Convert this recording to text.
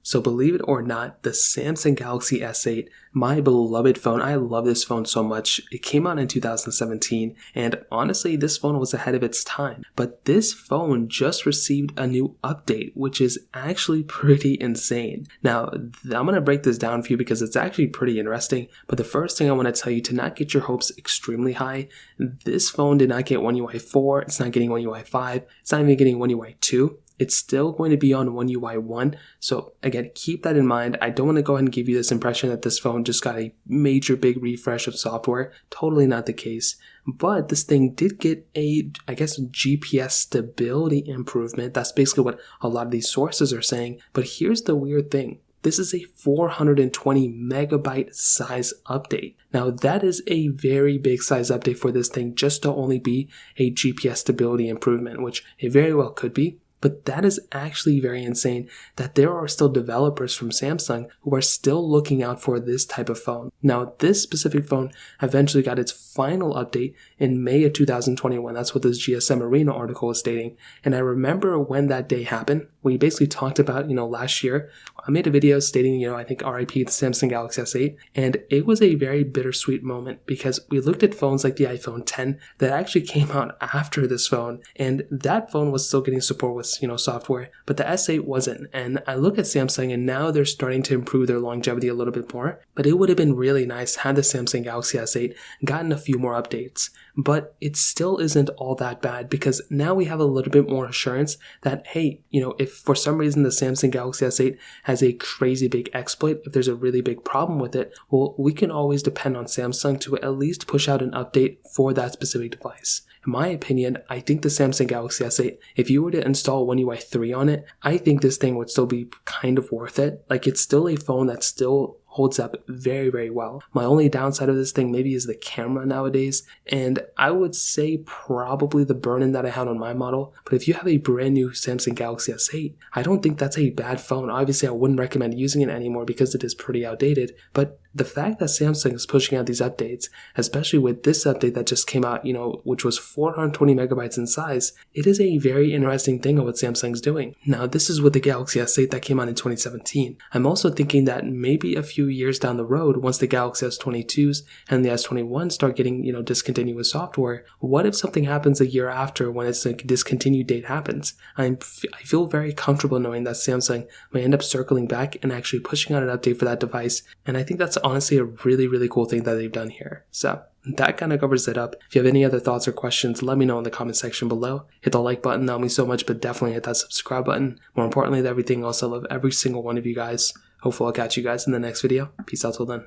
So believe it or not, the Samsung Galaxy S8, my beloved phone, I love this phone so much. It came out in 2017, and honestly, this phone was ahead of its time. But this phone just received a new update, which is actually pretty insane. Now, I'm going to break this down for you because it's actually pretty interesting. But the first thing I want to tell you, to not get your hopes extremely high, this phone did not get One UI 4, it's not getting One UI 5, it's not even getting One UI 2. It's still going to be on One UI 1. So again, keep that in mind. I don't want to go ahead and give you this impression that this phone just got a major big refresh of software. Totally not the case. But this thing did get a, GPS stability improvement. That's basically what a lot of these sources are saying. But here's the weird thing. This is a 420 megabyte size update. Now that is a very big size update for this thing just to only be a GPS stability improvement, which it very well could be. But that is actually very insane that there are still developers from Samsung who are still looking out for this type of phone. Now, this specific phone eventually got its final update in May of 2021. That's what this GSM Arena article is stating. And I remember when that day happened, we basically talked about, last year, I made a video stating, I think RIP the Samsung Galaxy S8. And it was a very bittersweet moment because we looked at phones like the iPhone 10 that actually came out after this phone. And that phone was still getting support with software, but the S8 wasn't. And I look at Samsung and now they're starting to improve their longevity a little bit more, but it would have been really nice had the Samsung Galaxy S8 gotten a few more updates. But it still isn't all that bad because now we have a little bit more assurance that, hey, if for some reason the Samsung Galaxy S8 has a crazy big exploit, if there's a really big problem with it, well, we can always depend on Samsung to at least push out an update for that specific device. In my opinion, I think the Samsung Galaxy S8, if you were to install One UI 3 on it, I think this thing would still be kind of worth it. Like, it's still a phone that still holds up very, very well. My only downside of this thing maybe is the camera nowadays, and I would say probably the burn-in that I had on my model. But if you have a brand new Samsung Galaxy S8, I don't think that's a bad phone. Obviously, I wouldn't recommend using it anymore because it is pretty outdated, but the fact that Samsung is pushing out these updates, especially with this update that just came out, which was 420 megabytes in size, it is a very interesting thing of what Samsung's doing. Now, this is with the Galaxy S8 that came out in 2017. I'm also thinking that maybe a few years down the road, once the Galaxy S22s and the S21 start getting, discontinued with software, what if something happens a year after when its discontinued date happens? I feel very comfortable knowing that Samsung may end up circling back and actually pushing out an update for that device, and I think that's honestly a really, really cool thing that they've done here. So that kind of covers it up. If you have any other thoughts or questions, let me know in the comment section below. Hit the like button, that would mean so much, but definitely hit that subscribe button. More importantly than everything else, I love every single one of you guys. Hopefully I'll catch you guys in the next video. Peace out till then.